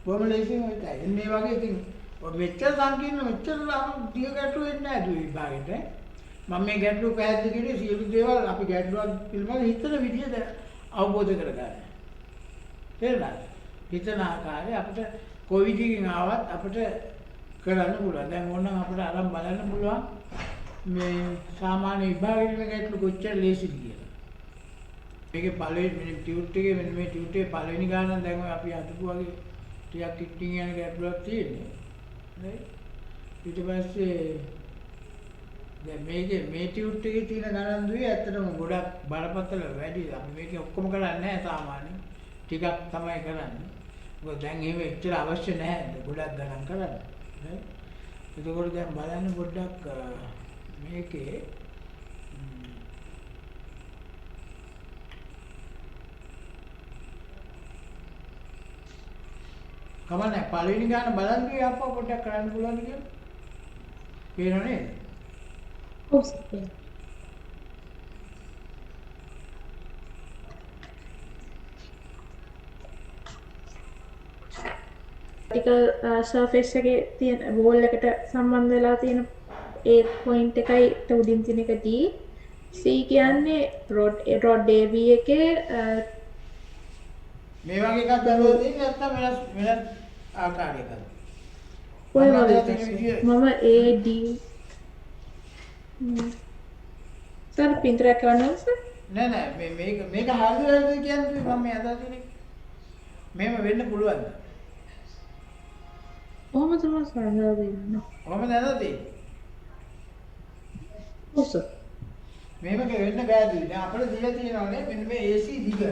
බොහොම ලේසියෙන් හිතයි. මේ වගේ ඉතින් ඔය මෙච්චර සංකීර්ණ මෙච්චර දිය ගැටලු වෙන්නේ නැහැ දුවේ විභාගෙට. මම මේ ගැටලු පැහැදිලි කරේ සියලු දේවල් අපි ගැටලුවක් පිළිබඳව හිතන විදිහට අවබෝධ කරගන්න. තේරුණාද? හිතන ආකාරය අපිට කොයි විදිහකින් ආවත් අපිට කරන්න පුළුවන්. දැන් ඕනනම් අපිට අරන් බලන්න පුළුවන් මේ සාමාන්‍ය විභාගෙට ගැටලු කොච්චර ලේසිද කියලා. මේකේ පළවෙනි මේ ටියුට් එකේ මෙන්න මේ ටියුට් එකේ පළවෙනි ගානක් දැන් ඔය අපි අදපු වගේ ටිකක් කිට්ටින් යන ගැටලුවක් තියෙන්නේ. නේ? ඊට පස්සේ දැන් මේ ටියුට් එකේ තියෙන ගණන් දුවේ ඇත්තටම ගොඩක් බරපතල වැඩි. අපි මේකේ ඔක්කොම කරන්නේ නැහැ සාමාන්‍යයෙන්. ටිකක් තමයි කරන්නේ. මොකද දැන් එහෙම එච්චර අවශ්‍ය නැහැ ගොඩක් ගණන් කරන්න. නේ? එතකොට දැන් බලන්න පොඩ්ඩක් මේකේ කමන්නේ පළවෙනි ගාන බලන් ගියේ අප්පා පොඩ්ඩක් කරන්න පුළුවන්ද කියලා? පේනව නේද? ඔව් සර්. particle surface එකේ තියෙන wall එකට සම්බන්ධ වෙලා තියෙන ඒ point එකයි උඩින් තියෙන එක D. C කියන්නේ rod AB එකේ මේ වගේ එකක් බැලුවොත් ඉන්නේ නැත්තම් වෙනස් ආකාරයකද? ඔය වගේ මම AD සර් පින්තරයක් කරනවා සර් නෑ මේක හරියටද කියන්නේ මම මේ අදහස් දෙන්නේ. මෙහෙම වෙන්න පුළුවන්ද? කොහොමද තමයි සර් හදාගන්නේ? කොහොමද හදාගන්නේ? ඔව් සර්. මේක වෙන්න බෑද? දැන් අපිට දීලා තියෙනවානේ මෙන්න මේ AC දිග.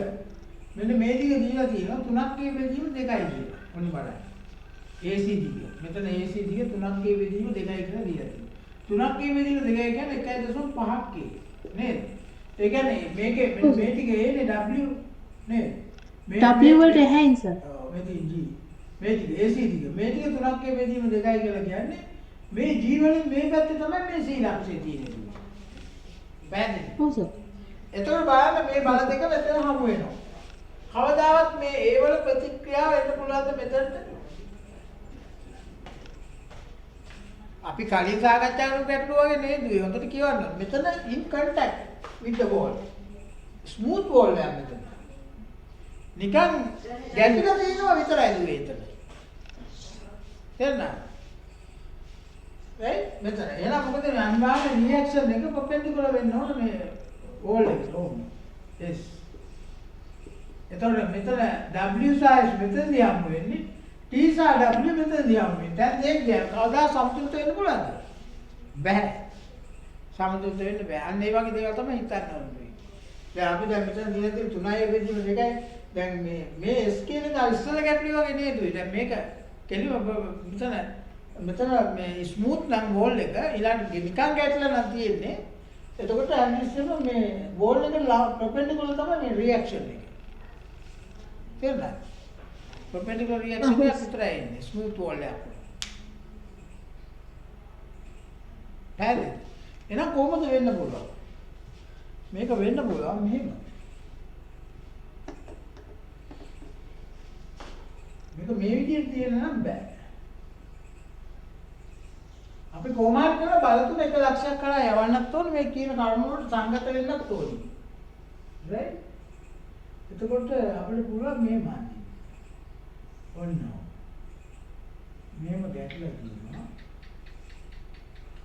මෙන්න මේ දිග දීලා තියෙනවා 3ක් බෙදීම 2යි කියලා. ඔන්න බලන්න. AC දිග. මෙතන AC දිග 3ක් බෙදීම 2යි කියලා දීලා තියෙනවා. 3ක් බෙදීම 2යි කියන්නේ 1.5k නේද? ඒ කියන්නේ මේකේ මෙන්න මේ ටික එන්නේ W නේද? W වලට එහයින් සර්. ඔව් මේ තියෙන G. මේ ටික AC දිග. මේ ටික 3ක් බෙදීම 2යි කියලා කියන්නේ මේ G වලින් මේ පැත්තේ තමයි මේ C ලක්ෂය තියෙන්නේ. බෑනේ. ඔව් සර්. එතකොට බලන්න මේ බල දෙක මෙතන හමු වෙනවා. කවදාවත් මේ ඒ වල ප්‍රතික්‍රියාව එන්න පුළුවන්ද මෙතනට? අපි කලින් සාකච්ඡා කරපු ගැටලුව වගේ නේද? හොඳට කියවන්න. මෙතන in contact with the wall. smooth wall එකක් මෙතන. නිකන් ගැටලුව තියෙනවා විතරයි දුවේ එතන. තේරුණාද? right මෙතන. එහෙනම් මොකද මේ අනිවාර්ය රියැක්ෂන් එක perpendicular වෙන්න ඕන මේ wall එකට ඕනේ. yes. එතකොට මෙතන W size මෙතනදී හම්බ වෙන්නේ T සහ W මෙතනදී හම්බ වෙන්නේ. දැන් දෙක කවදා සමතුලිත වෙන්න පුළුවන්ද? බෑ. සමතුලිත වෙන්න බෑ. අන්න ඒ වගේ දේවල් තමයි හිතන්න ඕනේ. දැන් අපි දැන් මෙතන දින තියෙන 3යි බෙදීම 2යි. දැන් මේ S කියන එක ඉස්සල ගැටලුව වගේ නේද? දැන් මේක කෙලිම මෙතන මේ ස්මූත් නම් වෝල් එක ඊළඟ නිකන් ගැටලා නම් තියෙන්නේ. එතකොට ඇන්ඩ්‍රිස්ම මේ වෝල් එක perpendicular තමයි මේ රියැක්ෂන් එක. තේරුණාද? perpendicular reaction එක විතරයි ඉන්නේ smooth wall එකක්. හරිද? එහෙනම් කොහොමද වෙන්න පුළුවන්? මේක වෙන්න පුළුවන් මෙහෙම. මේක මේ විදිහට තියෙන නම් බෑ. අපි කොහොමද කරලා බලතුන 1 ලක්ෂයක් කරා යවන්නත් ඕනේ මේ කියන කර්ම වලට සංගත වෙන්නත් ඕනේ. right? එතකොට අපිට පුළුවන් මේ මාන්නේ. ඔන්න. මේව ගැටලා තියෙනවා.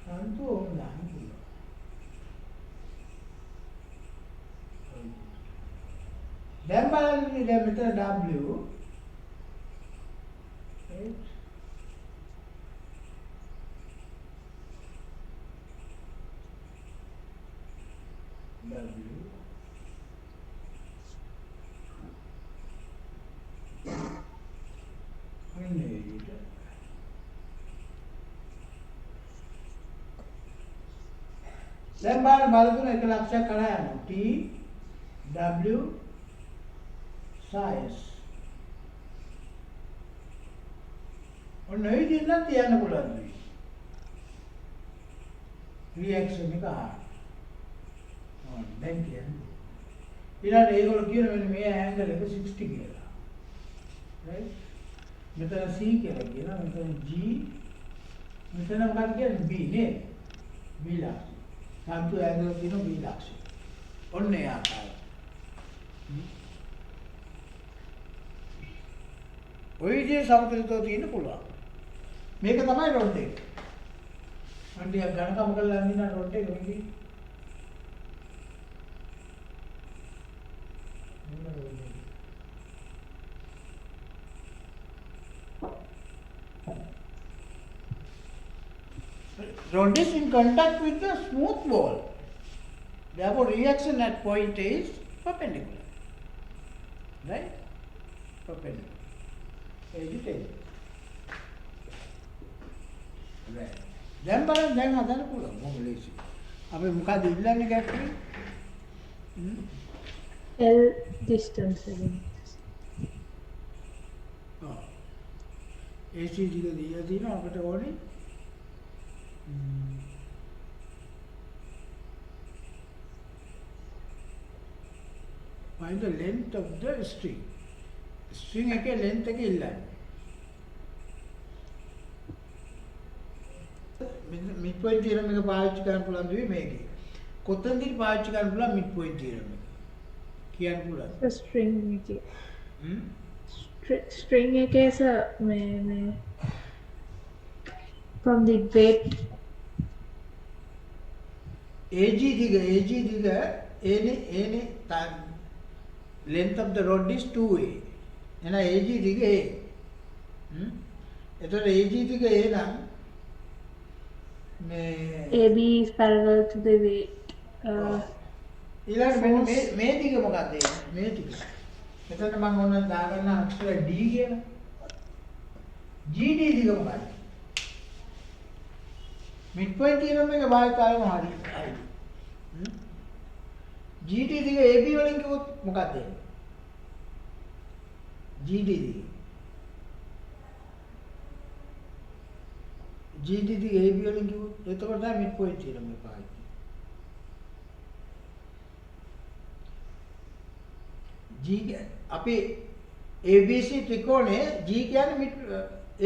සම්පූර්ණ ඕන දාන්න පුළුවන්. දැන් බලන්න දැන් මෙතන W දැන් බලතුන 1 ලක්ෂයක් කරා යනවා T W size ඔන්න ඒ විදිහෙන් තියන්න පුළුවන් මේ රියැක්ෂන් එක ඔන්න දැන් කියන්නේ ඊළඟට ඒගොල්ලෝ කියන මෙන්න මේ ඇන්ගල් එක 60 කියලා right මෙතන C කියලා කියනවා. මෙතන G. මෙතන මොකක්ද කියන්නේ? B නේද? B ලක්ෂ. සම්පූර්ණ ඇඟිල්ල තියෙන B ලක්ෂ. ඔන්න ඒ ආකාරය. ඔය විදිහේ සමතුලිතව තියෙන්න පුළුවන්. මේක තමයි රොඩ් එක. මම ටිකක් ගණකම කරලා අඳින්න රොඩ් එක මේකේ. Rod is in contact with the smooth wall. Therefore, reaction at point A is perpendicular. Right? Perpendicular. Agitate. Right. දැන් බලන්න දැන් හදන්න පුළුවන් මොකද ලේසි. අපි මොකද ඉල්ලන්නේ ගැටේ? L distance again. AC දිග දීලා තියෙනවා අපිට ඕනේ. Find the length of the string. String එකේ length එක ඉල්ලන්න. mid point theorem එක පාවිච්චි කරන්න පුළුවන් දෙවි මේකේ. කොතනදී පාවිච්චි කරන්න පුළුවන් mid point theorem එක? කියන්න පුළුවන්. The string එකේ. String එකේ from the weight AG දිග එනේ length of the rod is 2a. එහෙනම් AG දිග a. එතකොට AG දිග a නම් AB is parallel to the weight. ඊළඟ මෙන්න මේ දිග මොකක්ද මේ දිග. මෙතන මම ඕන දාගන්න අක්ෂර D කියලා. GD දිග මොකක්ද? mid point theorem එක භාවිතාවෙම හරි. GD දිග AB වලින් කිව්වොත් මොකක්ද එන්නේ? GD දිග. GD දිග AB වලින් කිව්වොත් එතකොට තමයි mid point theorem එක පාවිච්චි. G අපි ABC ත්‍රිකෝණයේ G කියන්නේ mid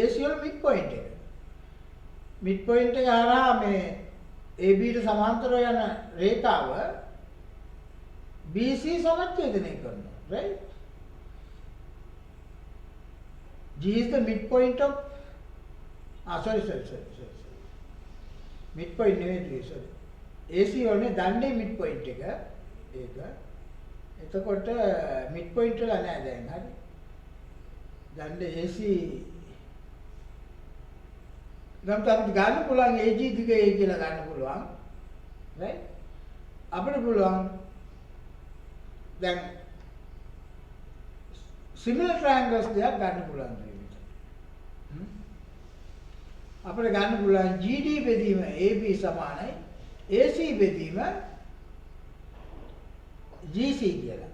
AC වල mid point එක. mid point එක හරහා මේ AB ට සමාන්තරව යන රේඛාව BC සමච්ඡේදනය කරනවා. Right? G is the midpoint of sorry. Midpoint නෙවෙයි sorry. AC වලනේ දන්නේ midpoint එක. ඒක. එතකොට midpoint වල නෑ දැන් හරි. දන්නේ AC නම් අපිට ගන්න පුළුවන් AG දිග A කියලා ගන්න පුළුවන්. right? අපිට පුළුවන් දැන් similar triangles දෙකක් ගන්න පුළුවන් මේකට. අපිට ගන්න පුළුවන් GD බෙදීම AB සමානයි AC බෙදීම GC කියලා.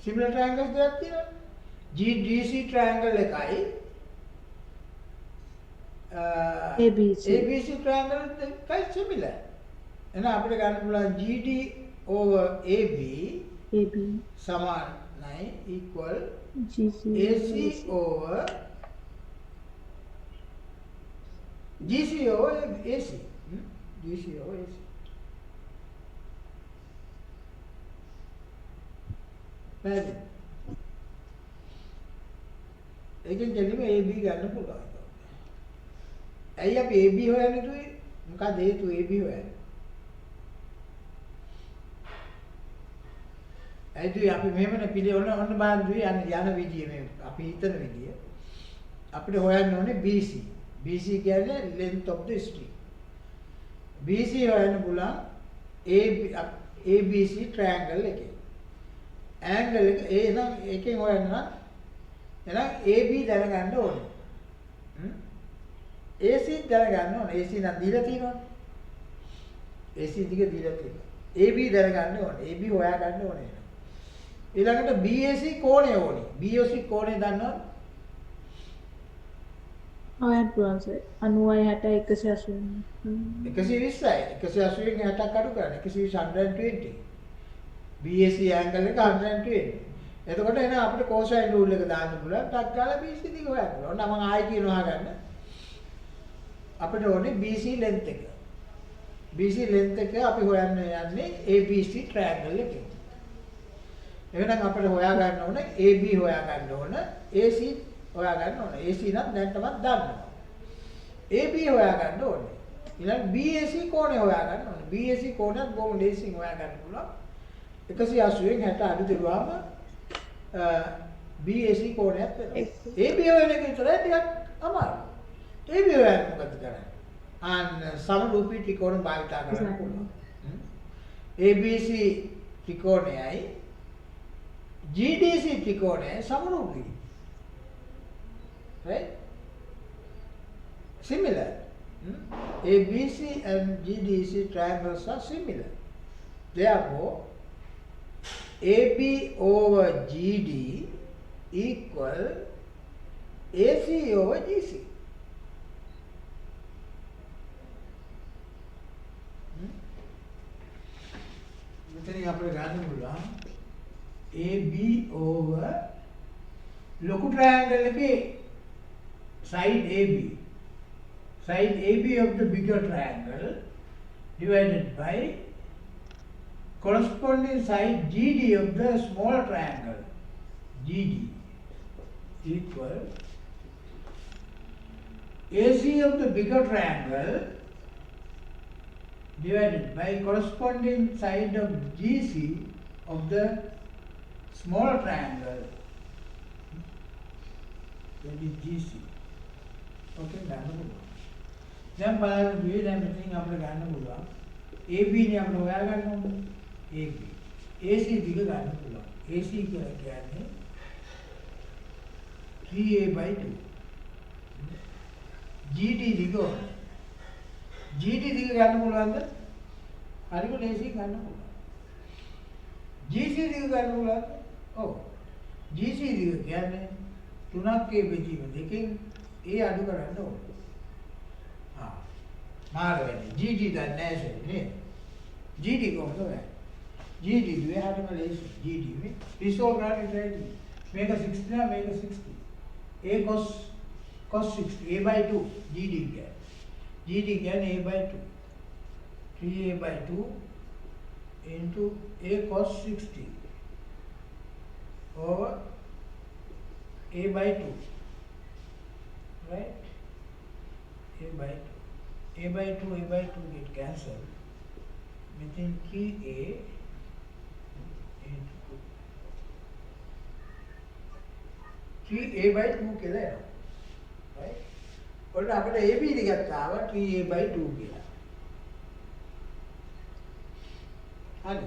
similar triangles දෙකක් තියෙනවා. GDC triangle එකයි ABC triangle එකයි similar. එහෙනම් අපිට ගන්න පුළුවන් GD over AB සමානයි equal AC over GC over AC. GC over AC. පැහැදිලි. ඒකෙන් දෙලිම AB ගන්න පුළුවන්. ඇයි අපි AB හොයන්නේ දුවේ? මොකද හේතුව AB හොයන්නේ? ඇයි අපි මෙහෙමනේ පිළිවෙල ඔන්න බලන්න දුවේ යන විදිය මේ අපි හිතන විදිය. අපිට හොයන්න ඕනේ BC. BC කියන්නේ length of the string. BC හොයන්න පුළුවන් ABC triangle එකේ. angle එක එහෙනම් එකෙන් හොයන්න නම් එහෙනම් AB දැනගන්න ඕනේ. AC දැනගන්න ඕනේ. AC නම් දීලා තියෙනවනේ. AC දිග දීලා තියෙනවා. AB දැනගන්න ඕනේ. AB හොයා ගන්න ඕනේ. ඊළඟට BAC කෝණය ඕනේ. BOC කෝණය දන්නවද? හොයන්න පුළුවන් සර්. 90 60 180. 120යි. 180 න් 60ක් අඩු කරන්න. 120 120. BAC angle එක 120. එතකොට එන අපිට cosine rule එක දාන්න පුළුවන්. ටක් ගාලා BC දිග හොයන්න පුළුවන්. ඔන්න මම ආයි කියනවා ගන්න. අපිට ඕනේ BC length එක. BC length එක අපි හොයන්න යන්නේ ABC triangle එකෙන්. එහෙනම් අපිට හොයා ගන්න ඕනේ AB හොයා ගන්න ඕන, AC හොයා ගන්න ඕන. AC නම් දැන් තමයි දන්නවා. AB හොයා ගන්න ඕනේ. ඊළඟ BAC කෝණය හොයා ගන්න ඕනේ. BAC කෝණයත් බොහොම ලේසියෙන් හොයා ගන්න පුළුවන්. 180න් 60 අඩු දරුවාම BAC කෝණයක් වෙනවා. AB හොයන එක විතරයි ටිකක් අමාරුයි. AB හොයන්න මොකද කරන්නේ? සමරූපී ත්‍රිකෝණ භාවිතා කරන්න පුළුවන්. ABC ත්‍රිකෝණයයි GDC ත්‍රිකෝණයයි සමරූපී. Right? Similar. ABC and GDC triangles are similar. Therefore, AB over GD equal AC over GC. මෙතනින් අපිට ගන්න පුළුවන් AB over ලොකු triangle එකේ side AB. Side AB of the bigger triangle divided by corresponding side GD of the smaller triangle. GD equal AC of the bigger triangle divided by corresponding side of GC of the smaller triangle. That is GC. Okay, ගන්න පුළුවන්. දැන් බලන්න මේ දැන් මෙතනින් අපිට ගන්න පුළුවන් AB නේ අපිට හොයා ගන්න ඕනේ. AB. AC දිග ගන්න පුළුවන්. AC කියලා කියන්නේ 3a/2. GD දිග ඕනේ. GD දිග ගන්න පුළුවන්ද? හරිම ලේසියෙන් ගන්න පුළුවන්. GC දිග ගන්න පුළුවන්ද? ඔව්. GC දිග කියන්නේ 3ක් a බෙදීම දෙකෙන් a අඩු කරන්න ඕනේ. මාර වෙන්නේ. GD දන්නේ නැහැ නේද? GD කොහොමද වෙන්නේ? GD දුවේ හරිම ලේසි. GD මේ රිසෝල්ව් කරන්න ඉතින් මේක 60 නා මේක 60. a cos 60 a/2 GD කියන්නේ. GD කියන්නේ a/2. 3a/2 into a cos 60 over a/2. Right? a/2. a/2 get cancelled. Within 3a into 3a/2 කියලා එනවා. Right? ඔන්න අපිට AB දිගත් ආවා 3a/2 කියලා. හරි.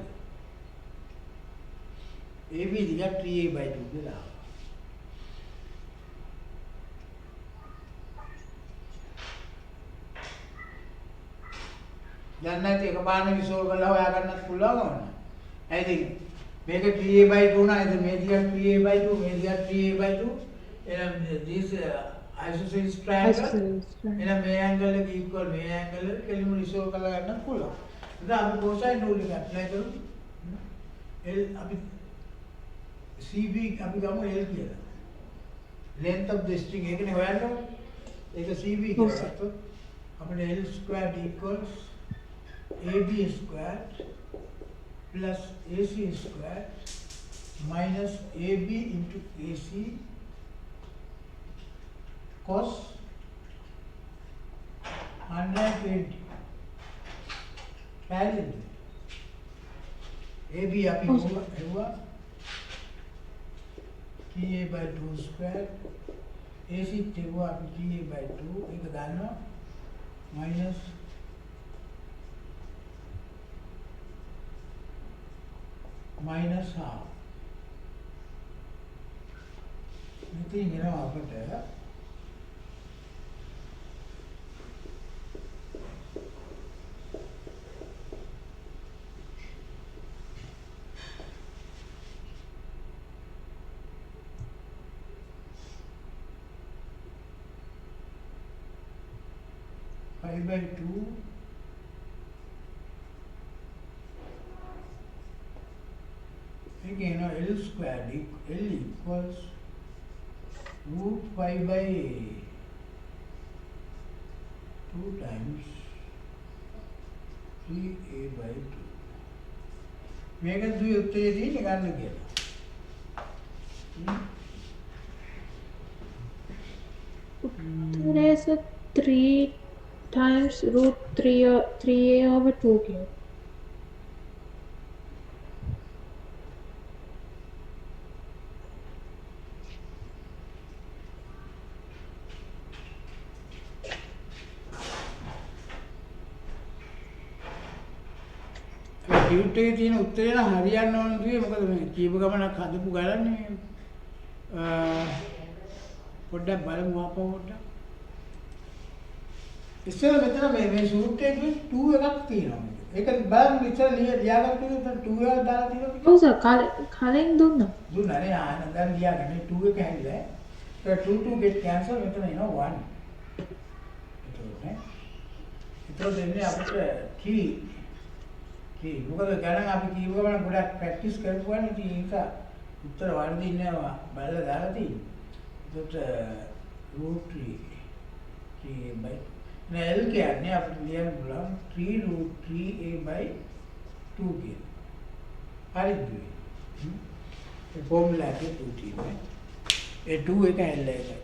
AB දිග 3a/2 කියලා ආවා. දැන් නැති එකපාරට රිසෝල්ව් කරලා හොයා ගන්නත් පුළුවන් වුණා. ඇයි මේක 3a/2 නා ඉතින් මේ දිග 3a/2 මේ දිග 3a/2 එහෙනම් this isosceles triangle එහෙනම් මේ angle එක equal මේ angle එක කෙලිම රිසෝල්ව් කරලා ගන්නත් පුළුවන්. ඉතින් අපි cosine rule එක apply කරමු. L අපි CB අපි ගමු L කියලා. Length of the string එකනේ හොයන්න ඕනේ. ඒක CB කියලා ගත්තොත් අපිට L squared equals AB squared plus AC squared minus AB into AC cos 120. Valid. AB අපි එවුවා 3a/2 squared AC එවුවා අපි 3a/2 ඒක දානවා minus half. ඉතින් එනවා අපිට π/2 AC මේක එනවා L squared L equals root 5 by 2 times 3a by 2. මේක දුයි උත්තරේ තියෙන්නේ ගන්න කියලා. There is a 3 times root 3a over 2 cube. Tute එකේ තියෙන උත්තරේ නම් හරියන්න ඕන දුවේ මොකද මේ කීප ගමනක් හදපු ගලන්නේ පොඩ්ඩක් බලමු ආපහු පොඩ්ඩක් ඉස්සෙල්ලා මෙතන මේ සූත්‍රයේ 2 එකක් තියෙනවා ඒක බලමු ඉස්සෙල්ලා ලියාගන්න තියෙන 2 එකක් දාලා තියෙනවා ඔව් සර් කලින් දුන්නා නේ ආන දැන් ලියාගන්න 2 එක හැදිලා so 2 get cancel මෙතන එනවා 1 ඒතකොට දෙන්නේ අපිට 3 මොකද ගණන් අපි කීව ගමන් ගොඩක් ප්‍රැක්ටිස් කරපුවානේ ඉතින් ඒක උත්තර වර්ධින්නේ නැහැ බලලා දාලා තියෙන්නේ. ඒකට root 3 by නෑ L කියන්නේ අපිට ලියන්න පුළුවන් 3 root 3a by 2 කියන. හරිද? ඒ ෆෝමියුලා එකේ 2 තියෙනවා. ඒ 2 එක L එකයි.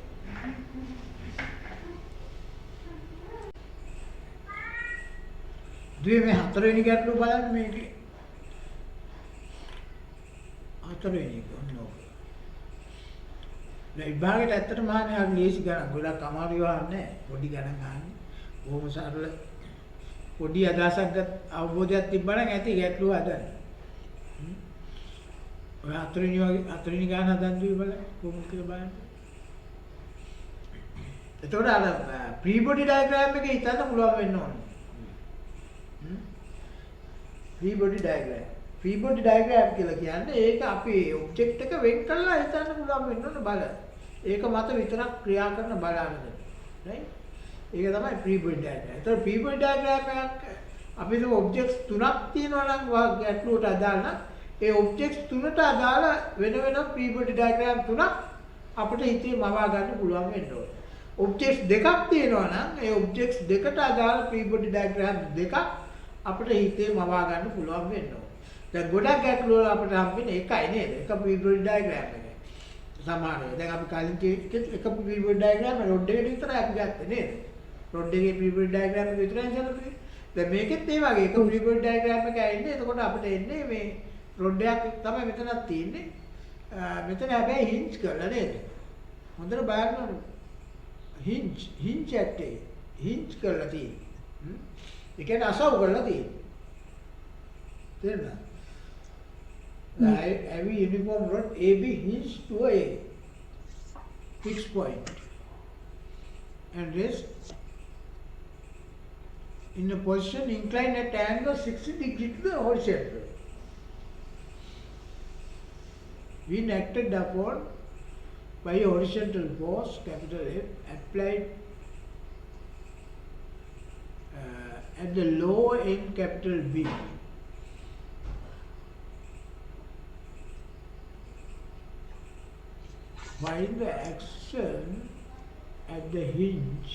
දුවේ මේ හතරවෙනි ගැටලුව බලන්න මේකේ. හතරවෙනි එක ඔන්නෝක. දැන් විභාගයට ඇත්තටම ආන්නේ අර ලේසි ගණන්. ගොඩක් අමාරු ඒවා නැහැ. පොඩි ගණන් ආන්නේ. බොහොම සරල පොඩි අදහසක් අවබෝධයක් තිබ්බනම් ඇති ගැටලුව හදන්න. ඔය හතරවෙනි ගණන් හදන්න දුවේ බලන්න. කොහොමද කියලා බලන්න. එතකොට අර ප්‍රී බොඩි ඩයග්‍රෑම් එකේ හිතන්න පුළුවන් වෙන්න ඕනේ. free body diagram කියලා කියන්නේ ඒක අපි ඔබ්ජෙක්ට් එක වෙන් කරලා හිතන්න පුළුවන් වෙන්න ඕන බල. ඒක මත විතරක් ක්‍රියා කරන බලාගෙන. right? ඒක තමයි free body diagram. ඒතර free body diagram එකක් අපි හිතමු ඔබ්ජෙක්ට්ස් තුනක් තියෙනවා නම් ගැටලුවට අදාළ නම් ඒ ඔබ්ජෙක්ට්ස් තුනට අදාළ වෙන වෙනම free body diagram තුනක් අපිට හිතේ මවා ගන්න පුළුවන් වෙන්න ඕන. ඔබ්ජෙක්ට්ස් දෙකක් තියෙනවා නම් ඒ ඔබ්ජෙක්ට්ස් දෙකට අදාළ free body diagram දෙකක් අපිට හිතේ මවා ගන්න පුළුවන් වෙන්න ඕන. දැන් ගොඩක් ගැටලු වල අපිට හම්බෙන්නේ එකයි නේද? එක free body diagram එක. සමානයි. දැන් අපි කලින් එක free body diagram රොඩ් එකට විතරයි අපි ගත්තේ නේද? රොඩ් එකේ free body diagram එක විතරයි සැලකුවේ. දැන් මේකෙත් ඒ වගේ එක free body diagram එකක් එන්නේ. එතකොට අපිට එන්නේ මේ රොඩ් එකක් තමයි මෙතනක් තියෙන්නේ. මෙතන හැබැයි hinge කරලා නේද? හොඳට බලන්න. hinge ඇත්තේ hinge කරලා තියෙන්නේ. ඒ කියන්නේ අසව් කරලා තියෙන්නේ. තේරුණාද? Every uniform rod AB hinged to a fixed point and rest in a position inclined at angle 60 degrees to the horizontal. When acted upon by a horizontal force, capital F, applied at the lower end, capital B. Find the action at the hinge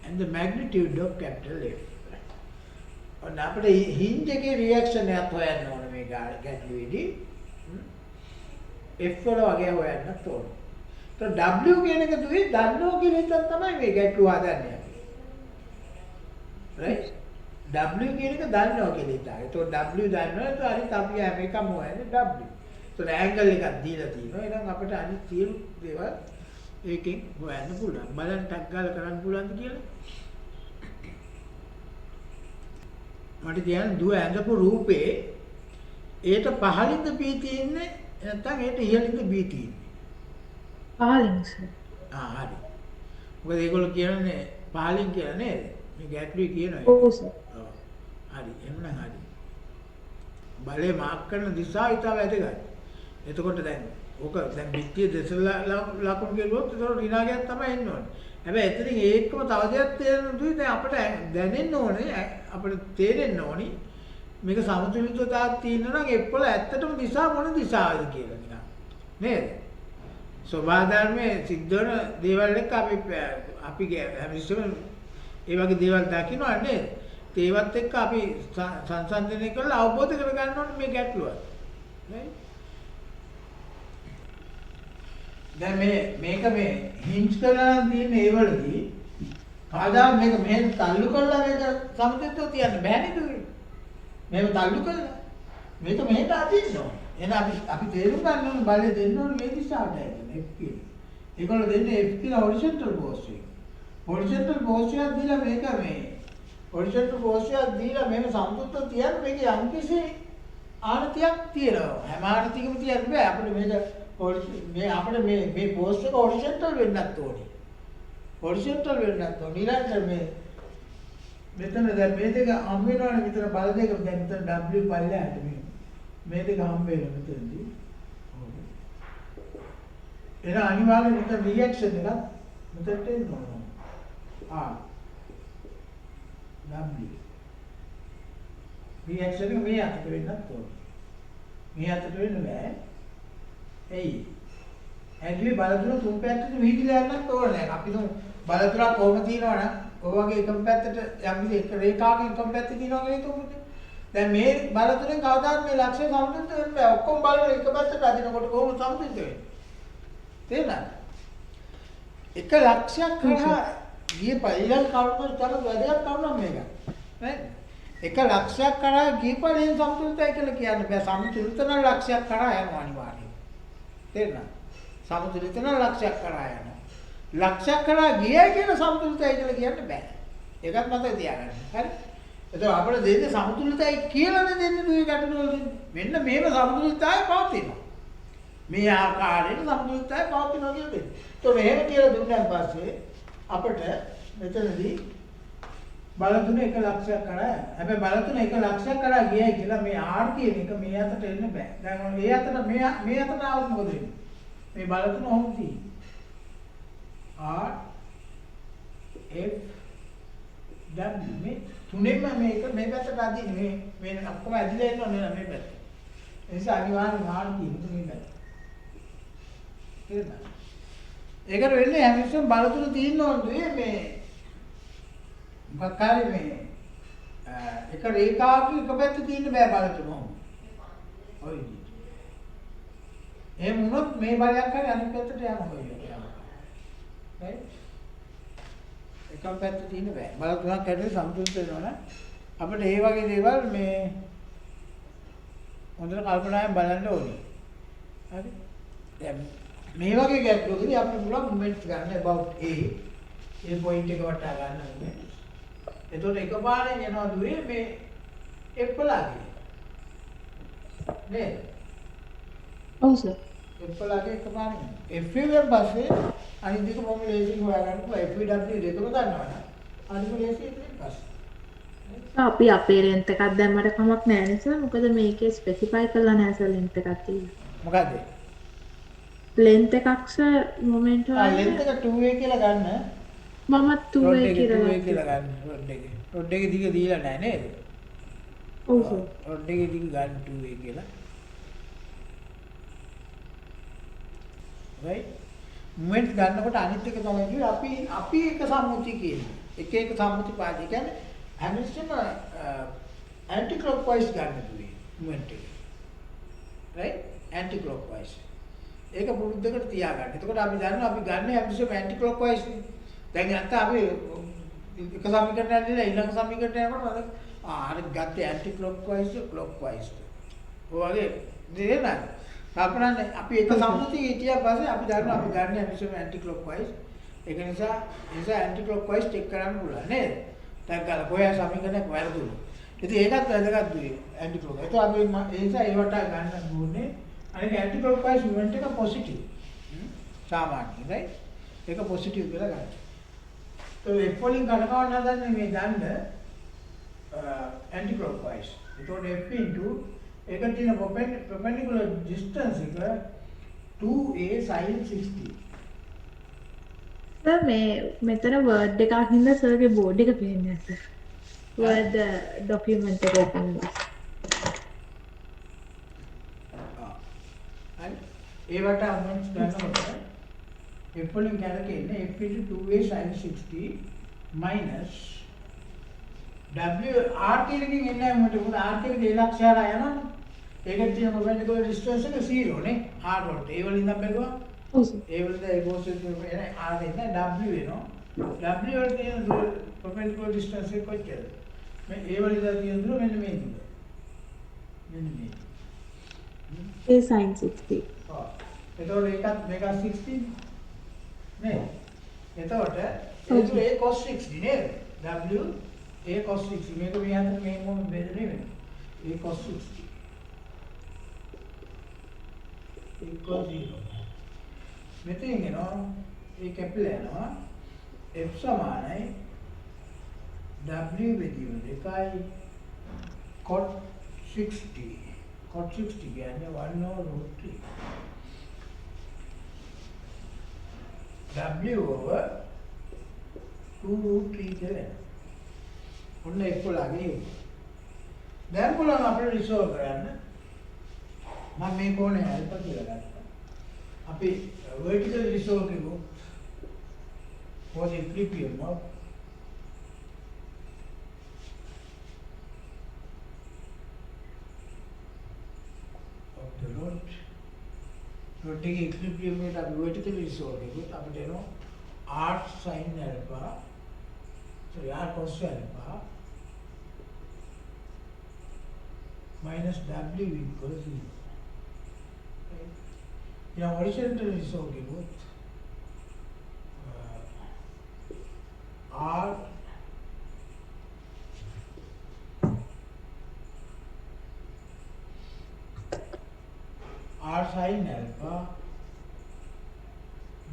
and the magnitude of capital F. और आपने hinge के reaction है तो है non में ගැටලුවේදී F වල වගේ හොයන්න තෝරන. तो W කියන එක දුවේ දන්නෝ කියන එක තමයි මේ ගැටලුව හදන්නේ අපි. right? W කියන එක දන්නවා කියලා හිතාගෙන. तो W දන්නවා તો අනිත් අපි හැම එකම හොයන්නේ W. तो ඇන්ගල් එකක් දීලා තියෙනවා. එහෙනම් අපිට අනිත් සියලු දේවල් ඒකෙන් හොයන්න පුළුවන්. බලන්න ටක් ගාලා කරන්න පුළුවන්ද කියලා. මට කියන්නේ දුව ඇඳපු රූපේ ඒට පහළින්ද B තියෙන්නේ නැත්නම් ඒට ඉහළින්ද B තියෙන්නේ? පහළින් සර්. හරි. මොකද ඒගොල්ලෝ කියන්නේ පහළින් කියලා නේද? මේ ගැටලුවේ කියනවා. ඔව් සර්. හරි. එහෙනම් හරි. බලේ මාක් කරන දිශාව ඉතාල වැදගත්. එතකොට දැන් ඕක දැන් පිටියේ දෙසලා ලකුණු ගෙලුවොත් ඒක ඍණාගයක් තමයි එන්න ඕනේ. හැබැයි එතනින් ඒකම තව දෙයක් තේරෙන දුයි දැන් අපිට දැනෙන්න ඕනේ අපිට තේරෙන්න ඕනි මේක සමතුලිතතාවක් තියෙනවා නම් එක්වල ඇත්තටම දිශා මොන දිශාවද කියලා නිකන්. නේද? ස්වභාව ධර්මයේ සිද්ධ වෙන දේවල් එක්ක අපි හැමතිස්සෙම ඒ වගේ දේවල් දකින්නවා නේද? ඒවත් එක්ක අපි සංසන්දනය කරලා අවබෝධ කරගන්න ඕනේ මේ ගැටලුව. නේද? දැන් මේක හින්ට්ස් කරලා තියෙන ඒ වලදී කාදා මේක මෙහෙන් තල්ලු කරලා මේක සමතෙත්ව තියන්න බෑනේ දුවේ. මේක තල්ලු කරලා මේක මෙහෙට අදින්න ඕනේ. එහෙනම් අපි තේරුම් ගන්න ඕනේ බලය දෙන්න ඕනේ මේ දිශාවට ඇතුළේ F කියලා. ඒගොල්ලෝ දෙන්නේ F කියලා හොරිසොන්ටල් ෆෝස් එක. හොරිසොන්ටල් ෆෝස් එක දීලා මේක හොරිසොන්ටල් ෆෝස් එක දීලා මේක සමතුලිතව තියන්න මේක යම්කිසි ආනතියක් තියෙනවා. හැම ආනතියකම තියන්න බෑ. අපිට අපිට මේ ෆෝස් එක හොරිසොන්ටල් වෙන්නත් ඕනේ. හොරිසොන්ටල් වෙන්නත් ඕනේ. ඊළඟට මෙතන දැන් මේ දෙක හම් වෙනවනේ මෙතන බල දෙක දැන් මෙතන W පල්ලෙහාට මේ දෙක හම් වෙනවා මෙතනදී. එන අනිවාර්යෙන් මෙතන රියැක්ෂන් එකක් මෙතනට එන්න ඕන. W රියැක්ෂන් එක මේ අතට වෙන්නත් ඕන. මේ අතට වෙන්න බෑ. එයි. ඇඟිලි බලතුන තුන් පැත්තට විහිදලා යන්නත් ඕන නෑ. අපි බලතුනක් කොහොම තියනවනම් ඔය වගේ එකම පැත්තට යම් එක රේඛාවකින් එකම පැත්තේ තියනවා කියලා හිතමුද? දැන් මේ බලතුනෙන් කවදාත් මේ ලක්ෂ්‍ය සමතුලිත වෙන්න බෑ. ඔක්කොම බලන එක පැත්තට අදිනකොට කොහොමද සමතුලිත වෙන්නේ? තේරුණාද? එක ලක්ෂයක් කරා ගිය පරිලං කවුරුත් තමයි වැදගත් කවුරුම් මේක. නේද? එක ලක්ෂයක් කරා ගිය පරිලං සමතුලිතයි කියලා කියන්න බෑ. සමතුලිත නම් ලක්ෂයක් කරා යනවා අනිවාර්යයෙන්. තේරුණාද? සමතුලිත නම් ලක්ෂයක් කරා යනවා. ලක්ෂයක් කරා ගියයි කියන සමතුලිතයි කියලා කියන්න බෑ. ඒකත් මතක තියාගන්න. හරි? එතකොට අපිට දෙන්නේ සමතුලිතයි කියලානේ දෙන්නේ දුවේ ගැටලුවල දෙන්නේ. මෙන්න මේව සමතුලිතයි පවතිනවා. මේ ආකාරයෙන් සමතුලිතයි පවතිනවා කියලා දෙන්නේ. එතකොට එහෙම කියලා දුන්නාන් පස්සේ අපිට මෙතනදී බලතුන 1 ලක්ෂයක් කරා. හැබැයි බලතුන 1 ලක්ෂයක් කරා ගියයි කියලා මේ R කියන එක මේ අතට එන්න බෑ. දැන් මේ අතට මේ අතට ආවොත් මොකද වෙන්නේ? මේ බලතුන ඔහොම තියෙන්නේ. R F W මේ තුනෙන්ම මේක මේ පැත්තට අදින්නේ මේ ඔක්කොම ඇදිලා එන්න ඕනේ නේද මේ පැත්ත. ඒ නිසා අනිවාර්යෙන් R තියෙන්නේ මේ පැත්ත. තේරුණා? ඒකට වෙන්නේ හැමතිස්සෙම බලතුන තියෙන්න ඕනේ මේ මොකක්කාරී මේ එක රේඛාවක එක පැත්තේ තියෙන්න බෑ බලතුන. ඔය විදිහට. එහෙම වුණොත් මේ බලයක් හරි අනිත් පැත්තට යනවා. right එකම පැත්තේ තියෙන බෑ බලතුනක් ඇතුලේ සමතුලිත වෙනවනම් අපිට මේ වගේ දේවල් මේ හොඳට කල්පනායෙන් බලන්න ඕනේ. හරි දැන් මේ වගේ ගැටලුවකදී අපිට පුළුවන් මොමන්ට්ස් ගන්න about A ඒ පොයින්ට් එක වටා ගන්න ඕනේ. එතකොට එකපාරෙන් යනවා දුවේ මේ එප්පලාගේ නේද? ඔව් සර්. එප්පලාගේ එකපාරෙන් FW පස්සේ අනිත් දෙක මොකද ලේසියෙන් හොයාගන්න පුළුවන් FW දෙකම දන්නවනේ. අනිත් ලේසියෙන් ඉතින් පස්සේ. අපි අපේ ලෙන්ත් එකක් දැම්මට කමක් නැහැ නේද සර්? මොකද මේකේ ස්පෙસિෆයි කරලා නැහැ සර් ලෙන්ත් එකක් තියෙන්නේ. මොකද්ද? ලෙන්ත් එකක් සර් මොමන්ට් වල ලෙන්ත් එක 2A කියලා ගන්න. මම 2A කියලා ගන්න. රොඩ් එකේ දිග දීලා නැහැ නේද? ඔව් සර්. රොඩ් එකේ දිග ගන්න 2A කියලා. right මොමන්ට් ගන්නකොට අනිත් එක තමයි කිව්වේ අපි එක සම්මුතිය කියන්නේ. එක සම්මුති පාදේ කියන්නේ හැමතිස්සෙම ඇන්ටි ක්ලොක්වයිස් ගන්න දුවේ මොමන්ට් එක. right anticlockwise. ඒක පුරුද්දකට තියාගන්න. එතකොට අපි දන්නවා අපි ගන්න හැමතිස්සෙම ඇන්ටි ක්ලොක්වයිස්. දැන් නැත්නම් අපි එක සමීකරණයක් දීලා ඊළඟ සමීකරණයට යනකොට අර ගත්තේ ඇන්ටි ක්ලොක්වයිස් ක්ලොක්වයිස්. ඔය වගේ දෙන්නත් අපරන්නේ අපි එක සම්මුතිය හිටියා පස්සේ අපි දන්නවා අපි ගන්න හැමතිස්සෙම ඇන්ටි ක්ලොක්වයිස්. ඒක නිසා ඇන්ටි ක්ලොක්වයිස් චෙක් කරන්න පුළුවන් නේද? දැන් ගාලා කොහේ සමීකරණයක් වැරදුණා. ඉතින් ඒකත් වැදගත් දුවේ ඇන්ටි ක්ලොක්වයිස්. ඒක අපි ඒ නිසා ඒවට ගන්න ඕනේ. අනිත් ඇන්ටි ක්ලොක්වයිස් මොමන්ට් එක පොසිටිව්. සාමාන්‍යයි right? ඒක පොසිටිව් කියලා ගන්න. ඒ වලින් ගණකවන්න හදන්නේ මේ දන්න ඇන්ටි ක්ලොක්වයිස්. ඒතකොට F into ඒකට තියෙන perpendicular distance එක 2a sin 60. සර් මේ මෙතන වර්ඩ් එකක් හින්දා සර්ගේ බෝඩ් එක පේන්නේ නැහැ සර්. වර්ඩ් ડોකියුමන්ට් එක open වෙනවා. හරි. ඒවට අමෙන්ස් ගන්නකොට F වලින් කැලකෙන්නේ F into 2a sin 60 minus W R කියන එකෙන් එන්නේ මොකද? මොකද R කියන එක ඉලක්ෂයලා යනවනේ. ඒකට තියෙන perpendicular distance එක 0 නේ. R වලට. ඒ වලින් නම් බැලුවා. ඔව් සර්. ඒ වලට ඒ ගෝසෙත් එන R එන්නේ W වෙනවා. W වල තියෙන perpendicular distance එක කොච්චරද? මේ ඒ වල ඉඳලා තියෙන දුර මෙන්න මේ දුර. මෙන්න මේ. A sin 60. ඔව්. එතකොට මේකත් 60 නේ. එතකොට ඒ cos 60 නේද? W A cos 60 මේක මේ අතර මේ මොන බෙද නෙමෙයි. A cos 60 equals 0. මෙතෙන් එනවා ඒ කැපිලා යනවා F සමානයි W බෙදීම 2යි cot 60. cot 60 කියන්නේ 1/√3. W over 2√3 කියලා. ඔන්න F වලගේ. දැන් පුළුවන් අපිට රිසෝල්ව් කරන්න. මම මේ කෝණය අල්ප කියලා ගත්තා. අපි vertical resolve කරමු. for the equilibrium of the rod. rod එකේ equilibrium එකට අපි vertical resolve කරමු. අපිට එනවා r sin alpha r cos alpha minus w equals 0. या horizontal resolve करमु r sin alpha